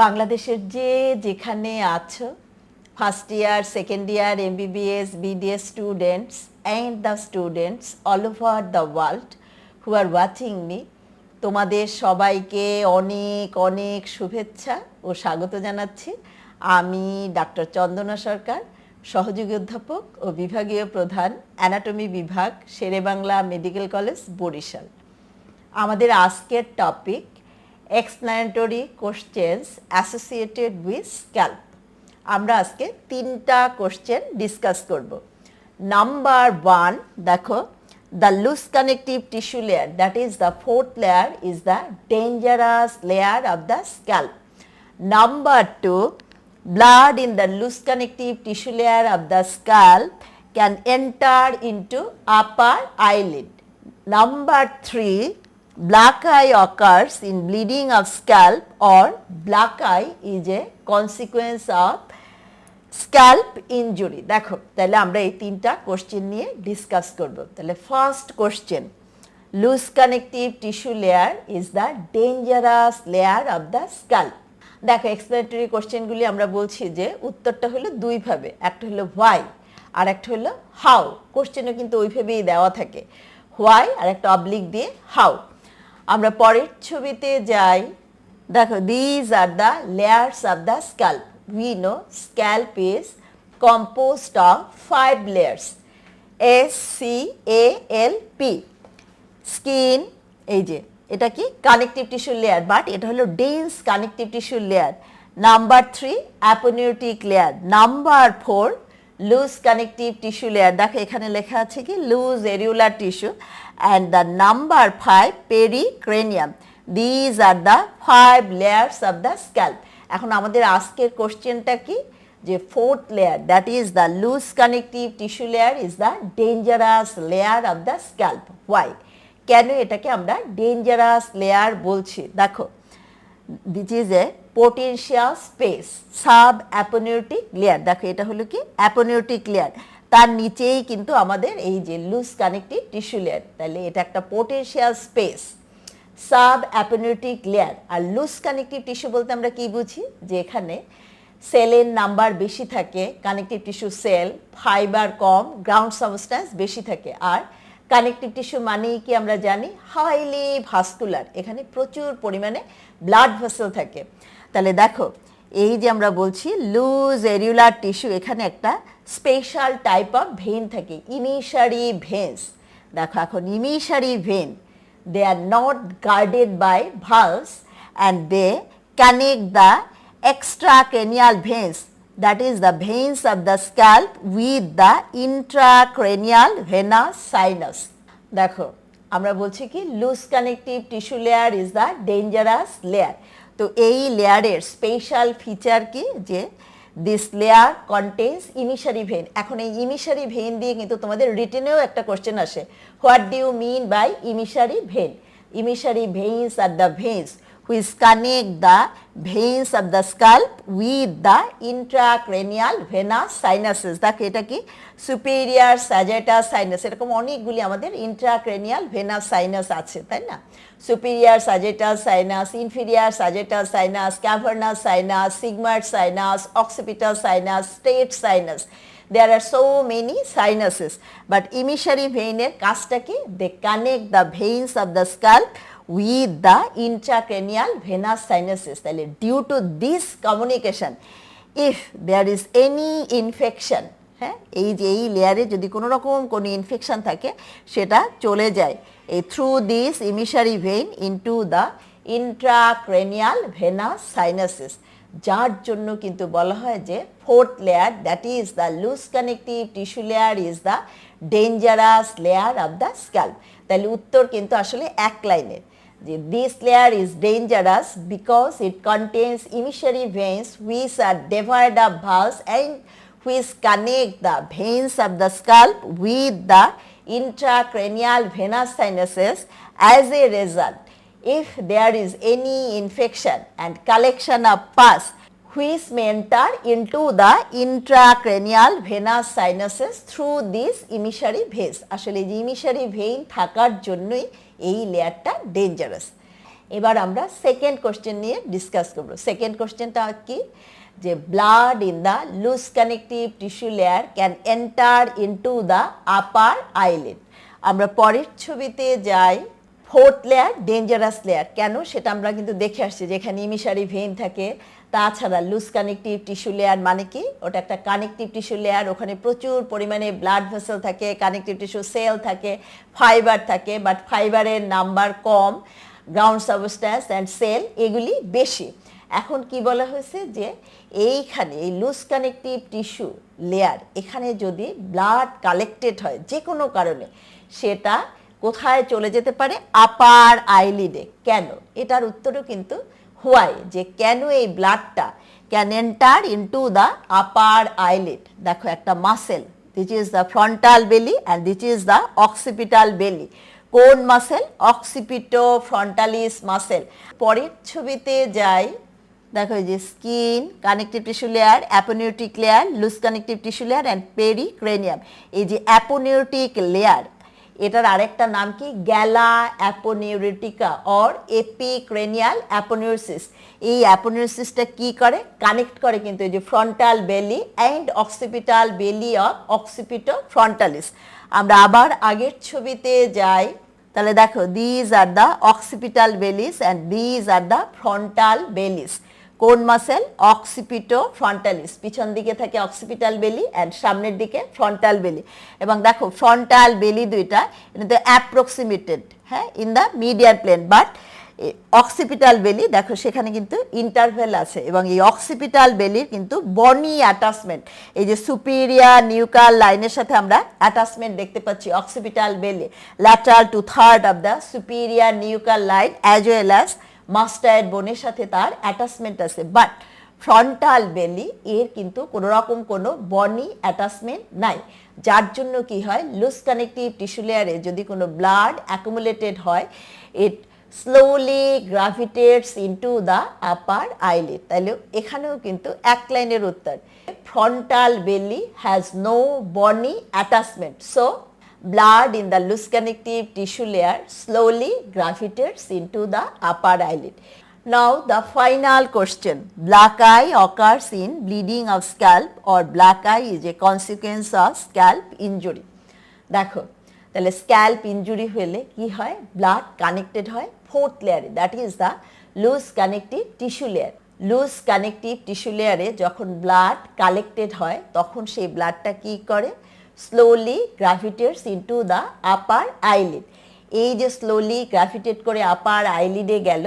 বাংলাদেশের যেখানে আছো, first year, second year, MBBS, BDS students and the students all over the world who are watching me, তোমাদের সবাইকে অনেক অনেক শুভেচ্ছা ও স্বাগত জানাচ্ছি। আমি ডাক্তার চন্দনা সরকার, সহযোগী অধ্যাপক ও বিভাগীয় প্রধান, অ্যানাটমি বিভাগ, শেরেবাংলা মেডিকেল কলেজ, বরিশাল। আমাদের আজকের topic explanatory questions associated with scalp. আমরা আজকে তিনটা কোশ্চেন ডিসকাস করব। নাম্বার 1, দেখো, the loose connective tissue layer, that is the fourth layer, is the dangerous layer of the scalp. Number 2, blood in the loose connective tissue layer of the scalp can enter into upper eyelid. Number 3, black eye occurs in bleeding of scalp, or black eye is a consequence of scalp injury. দেখো, তাহলে আমরা এই তিনটা question নিয়ে discuss করব। তাহলে first question, loose connective tissue layer is the dangerous layer of the scalp. দেখো, explanatory কোশ্চেনগুলি আমরা বলছি যে উত্তরটা হলো দুইভাবে, একটা হলো হোয়াই আর একটা হলো হাউ। কোশ্চেনও কিন্তু ওইভাবেই দেওয়া থাকে, হোয়াই আর একটা অবলিক দিয়ে হাউ। আমরা পরের ছবিতে যাই। দেখো, these are the layers of the scalp. We know scalp is composed of 5 layers, SCALP. Skin, এই যে এটা কি কানেকটিভ টিস্যু লেয়ার, বাট এটা হলো dense connective tissue layer. Number 3, aponeurotic layer. Number 4, loose connective tissue layer. দেখো, এখানে লেখা আছে কি loose areolar tissue. And the number 5, pericranium. These are the 5 layers of the scalp. এখন আমাদের আজকের কোশ্চেনটা কি, যে fourth layer, that is the loose connective tissue layer is the dangerous layer of the scalp. Why, কেন এটাকে আমরা dangerous layer বলছি? দেখো, this is a potential space, sub aponeurotic layer. দেখো, এটা হলো কি অ্যাপোনিউটিক লেয়ার, তার নিচেই কিন্তু আমাদের এই যে লুজ কানেকটিভ টিস্যু লেয়ার। তাহলে এটা একটা potential space, sub aponeurotic layer. আর লুজ কানেকটিভ টিস্যু বলতে আমরা কি বুঝি, যে এখানে সেলের নাম্বার বেশি থাকে, কানেকটিভ টিস্যু সেল, ফাইবার কম, গ্রাউন্ড সাবস্ট্যান্স বেশি থাকে। আর কানেকটিভ টিস্যু মানেই কি আমরা জানি, হাইলি ভাস্কুলার, এখানে প্রচুর পরিমাণে ব্লাড ভেসেল থাকে। তাহলে দেখো, এই যে আমরা বলছি লুজ এরিউলার টিস্যু, এখানে একটা স্পেশাল টাইপ অফ ভেন থাকে, ইমিশারি ভেন্স। দেখো, এখন ইমিশারি when, they are not guarded by valves and they connect the extracranial veins, that is the veins of the scalp, with the intracranial venous sinus. দেখো, আমরা বলছি কি loose connective tissue layer is the dangerous layer. তো এই লেয়ারের special feature কি, যে this layer contains emissary vein. এখন এই ইমিশারি ভেন দিয়ে কিন্তু তোমাদের রিটেনেও একটা কোশ্চেন আসে, what do you mean by emissary vein? Emissary veins are the veins which connect the veins of the scalp with the intracranial venous sinuses. দেখো, এটা কি সুপিরিয়ার স্যাজিটাস সাইনাস, এরকম অনেকগুলি আমাদের ইন্ট্রাক্রেনিয়াল ভেনাস সাইনাস আছে, তাই না? Superior sagittal sinus, inferior sagittal sinus, cavernous sinus, sigmoid sinus, occipital sinus, straight sinus. There are so many sinuses, but emissary vein এর কাজটা কি? They connect the veins of the scalp with the intracranial venous sinuses. তাহলে due to this communication, if there is any infection, হ্যাঁ, এই যে এই লেয়ারে যদি কোনো রকম কোনো ইনফেকশন থাকে, সেটা চলে যায় এই through this emissary vein into the intracranial venous sinuses, যার জন্য কিন্তু বলা হয় যে fourth layer, that is the loose connective tissue layer is the dangerous layer of the scalp. তাহলে উত্তর কিন্তু আসলে এক লাইনের, যে this layer is dangerous because it contains emissary veins which are devoid of valves and which connect the veins of the scalp with the intracranial venous sinuses. As a result, if there is any infection and collection of pus which may enter into the intracranial venous sinuses through this emissary veins, আসলে যে ইমিশারি vein থাকার জন্যই এই লেয়ারটা dangerous. এবার আমরা second question নিয়ে discuss করব। সেকেন্ড কোশ্চেনটা কি, যে blood in the loose connective tissue layer can enter into the upper eyelid. আমরা পরের ছবিতে যাই। ফোর্থ লেয়ার ডেঞ্জারাস লেয়ার, কেন সেটা আমরা কিন্তু দেখে আসছি, যেখানে ইমিসারি ভেইন থাকে। তাছাড়া লুজ কানেকটিভ টিস্যু লেয়ার মানে কি, ওটা একটা কানেকটিভ টিস্যু লেয়ার, ওখানে প্রচুর পরিমাণে ব্লাড ভেসেল থাকে, কানেকটিভ টিস্যু সেল থাকে, ফাইবার থাকে, বাট ফাইবারের নাম্বার কম, গ্রাউন্ড সাবস্ট্যান্স অ্যান্ড সেল এগুলি বেশি। এখন কি বলা হয়েছে, যে এইখানে এই লুজ কানেকটিভ টিস্যু লেয়ার, এখানে যদি ব্লাড কালেক্টেড হয় যে কোনো কারণে, সেটা কোথায় চলে যেতে পারে, আপার আইলিডে। কেন, এটার উত্তরও কিন্তু হোয়াই, যে কেন এই ব্লাডটা can enter into the upper eyelid. দেখো একটা muscle, this is the frontal belly and this is the occipital belly. কোন মাসেল, অক্সিপিটো ফ্রন্টালিস মাসেল। পরের ছবিতে যাই। দেখো এই যে skin, connective tissue layer, aponeurotic layer, loose connective tissue layer and pericranium. এই যে অ্যাপোনিউটিক লেয়ার, এটার আরেকটা নাম কি, গ্যালা অ্যাপোনিউরিটিকা অর এপিক্রেনিয়াল অ্যাপোনিউরসিস। এই অ্যাপোনিউরসিসটা কি করে, কানেক্ট করে কিন্তু এই যে frontal belly and occipital belly of occipitofrontalis. আমরা আবার আগের ছবিতে যাই। তাহলে দেখো, these are the occipital bellies and these are the frontal bellies. কোন মাসেল, অক্সিপিটো ফ্রন্টালিস। পিছন দিকে থাকে অক্সিপিটাল বেলি অ্যান্ড সামনের দিকে ফ্রন্টাল বেলি। এবং দেখো ফ্রন্টাল বেলি দুইটা এটা অ্যাপ্রক্সিমেটেড, হ্যাঁ, in the median plane, but occipital belly দেখো সেখানে কিন্তু ইন্টারভেল আছে। এবং এই অক্সিপিটাল বেলির কিন্তু বনি অ্যাটাচমেন্ট, এই যে সুপিরিয়ার নিউকাল লাইনের সাথে আমরা অ্যাটাচমেন্ট দেখতে পাচ্ছি। Occipital belly lateral to third of the superior nuchal line as well as mastoid বোনের সাথে তার অ্যাটাচমেন্ট আছে। বাট ফ্রন্টাল বেলি এর কিন্তু কোনো রকম কোনো বনি অ্যাটাচমেন্ট নাই, যার জন্য কি হয়, লুজ কানেকটিভ টিস্যু লেয়ারে যদি কোনো ব্লাড অ্যাকুমুলেটেড হয়, it slowly gravitates into the upper eyelid. তাহলে এখানেও কিন্তু এক লাইনের উত্তর, frontal belly has no bony attachment, so blood in the loose connective tissue layer slowly gravitates into the upper eyelid. Now the final question, black eye occurs in bleeding of scalp or black eye is a consequence of scalp injury. দেখো তাহলে scalp injury হলে কি হয়, blood connected হয় fourth লেয়ারে, that is the loose connective tissue layer. Loose connective tissue লেয়ারে যখন blood collected হয়, তখন সেই ব্লাডটা কি করে, slowly gravitates into the upper eyelid. এই যে স্লোলি গ্রাভিটেট করে আপার আইলিডে গেল,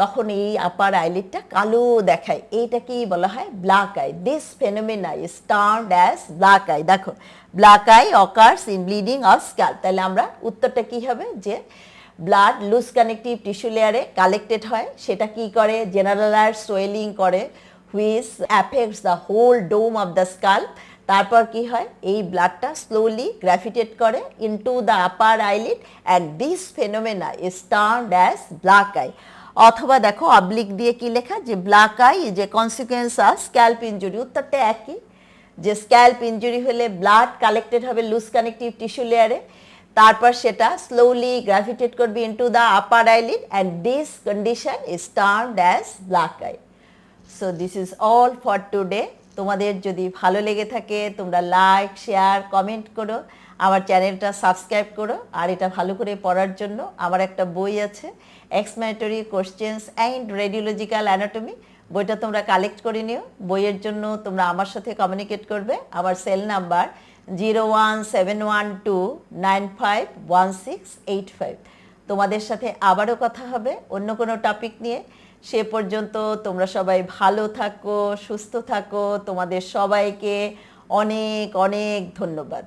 তখন এই আপার আইলিডটা কালো দেখায়, এইটাকেই বলা হয় black eye. This phenomena is termed as black eye. দেখো, black eye occurs in bleeding of scalp. তাহলে আমরা উত্তরটা কি হবে, যে ব্লাড লুজ কানেকটিভ টিস্যু লেয়ারে কালেক্টেড হয়, সেটা কি করে, জেনারেলাইজড সোয়েলিং করে, which affects the whole dome of the scalp. তারপর কি হয়, এই ব্লাডটা স্লোলি গ্রাভিটেট করে into the upper eyelid and this phenomena is termed as black eye. অথবা দেখো অবলিক দিয়ে কি লেখা, যে black eye is a consequence of scalp injury. উত্তরটা একই, যে স্ক্যাল্প ইনজুরি হলে ব্লাড কালেক্টেড হবে লুজ কানেকটিভ টিস্যু লেয়ারে, তারপর সেটা স্লোলি গ্রাভিটেট করবে into the upper eyelid and this condition is termed as black I. So this is all for today. তোমাদের যদি ভালো লেগে থাকে তোমরা লাইক, শেয়ার, কমেন্ট করো, আমার চ্যানেলটা সাবস্ক্রাইব করো। আর এটা ভালো করে পড়ার জন্য আমার একটা বই আছে, explanatory questions and radiological anatomy. বইটা তোমরা কালেক্ট করে নিও। বইয়ের জন্য তোমরা আমার সাথে কমিউনিকেট করবে। আমার সেল নাম্বার 0171295165। তোমাদের সাথে আবারও কথা হবে অন্য কোনো টপিক নিয়ে। সে পর্যন্ত তোমরা সবাই ভালো থাকো, সুস্থ থাকো। তোমাদের সবাইকে অনেক অনেক ধন্যবাদ।